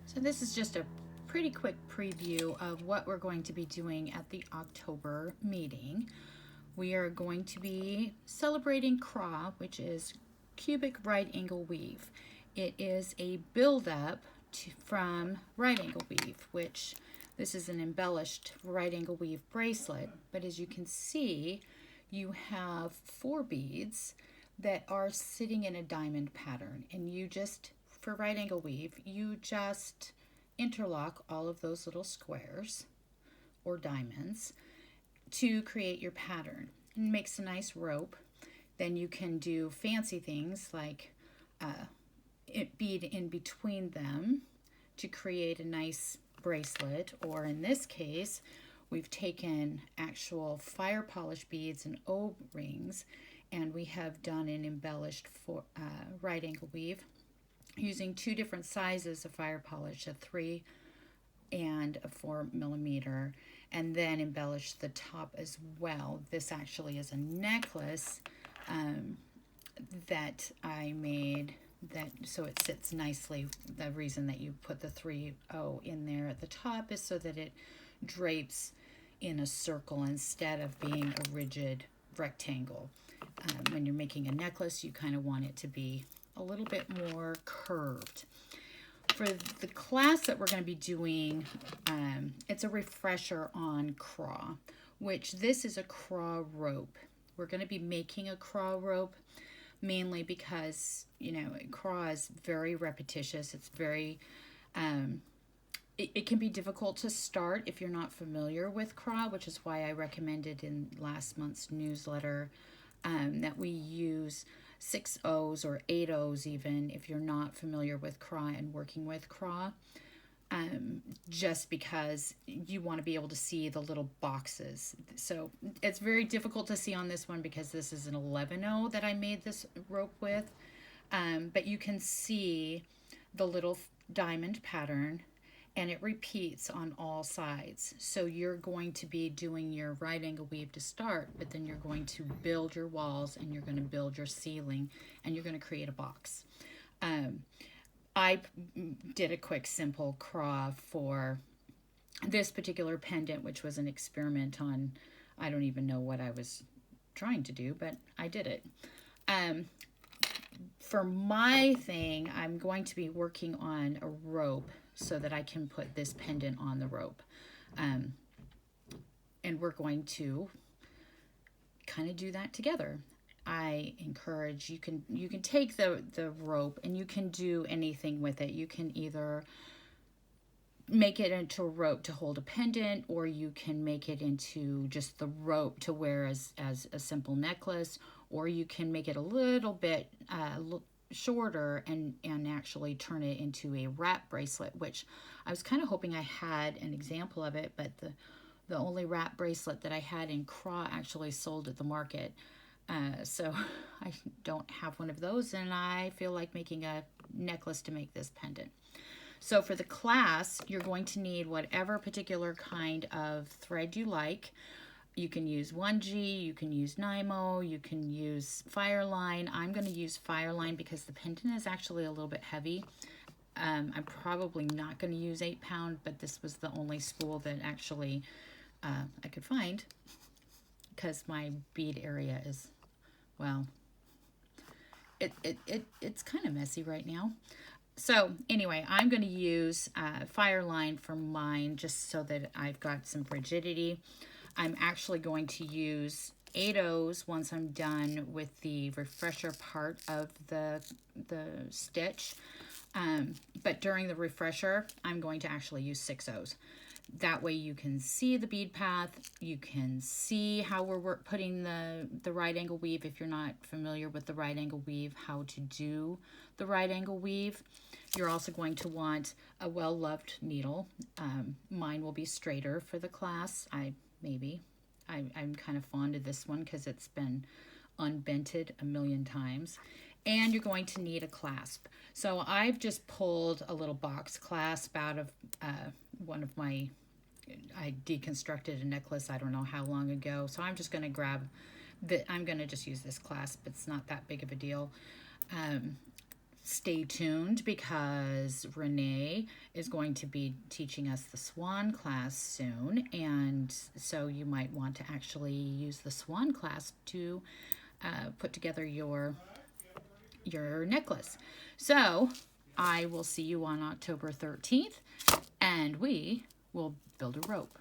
So this is just a pretty quick preview of what we're going to be doing at the October meeting. We are going to be celebrating CRAW, which is cubic right angle weave. It is a build-up from right angle weave, which this is an embellished right angle weave bracelet, but as you can see, you have 4 beads that are sitting in a diamond pattern, and you just, for right angle weave, you just interlock all of those little squares or diamonds to create your pattern. It makes a nice rope. Then you can do fancy things like bead in between them to create a nice bracelet, or in this case, we've taken actual fire polish beads and O-rings, and we have done an embellished right angle weave using 2 different sizes of fire polish, a 3 and a 4mm, and then embellish the top as well. This actually is a necklace that I made that so it sits nicely. The reason that you put the 3O in there at the top is so that it drapes in a circle instead of being a rigid rectangle. When you're making a necklace, you kind of want it to be a little bit more curved. For the class that we're going to be doing, it's a refresher on CRAW, which this is a CRAW rope. We're going to be making a CRAW rope mainly because, you know, CRAW is very repetitious. It's very, it can be difficult to start if you're not familiar with CRAW, which is why I recommended in last month's newsletter that we use 6 O's or 8 O's even if you're not familiar with CRAW and working with CRAW, just because you want to be able to see the little boxes. So it's very difficult to see on this one because this is an 11O that I made this rope with, but you can see the little diamond pattern, and it repeats on all sides. So you're going to be doing your right angle weave to start, but then you're going to build your walls and you're going to build your ceiling and you're going to create a box. I did a quick simple CRAW for this particular pendant, which was an experiment on, I don't even know what I was trying to do, but I did it. For my thing, I'm going to be working on a rope so that I can put this pendant on the rope. And we're going to kind of do that together. I encourage, you can take the rope and you can do anything with it. You can either make it into a rope to hold a pendant, or you can make it into just the rope to wear as a simple necklace, or you can make it a little bit shorter and actually turn it into a wrap bracelet, which I was kind of hoping I had an example of it, but the only wrap bracelet that I had in CRAW actually sold at the market. So I don't have one of those, and I feel like making a necklace to make this pendant. So for the class, you're going to need whatever particular kind of thread you like. You can use 1G, you can use Nymo, you can use Fireline. I'm going to use Fireline because the pendant is actually a little bit heavy. I'm probably not going to use 8-pound, but this was the only spool that actually I could find because my bead area is, well, it's kind of messy right now. So anyway, I'm going to use Fireline for mine just so that I've got some rigidity. I'm actually going to use 8 O's once I'm done with the refresher part of the stitch. But during the refresher, I'm going to actually use 6 O's. That way you can see the bead path, you can see how we're putting the right angle weave if you're not familiar with the right angle weave, how to do the right angle weave. You're also going to want a well-loved needle. Mine will be straighter for the class. I'm kind of fond of this one because it's been unbented a million times. And you're going to need a clasp. So I've just pulled a little box clasp out of one of my, I deconstructed a necklace I don't know how long ago. So I'm just going to grab, I'm going to just use this clasp. It's not that big of a deal. stay tuned because Renee is going to be teaching us the swan class soon, and so you might want to actually use the swan class to put together your necklace. So I will see you on October 13th, and we will build a rope.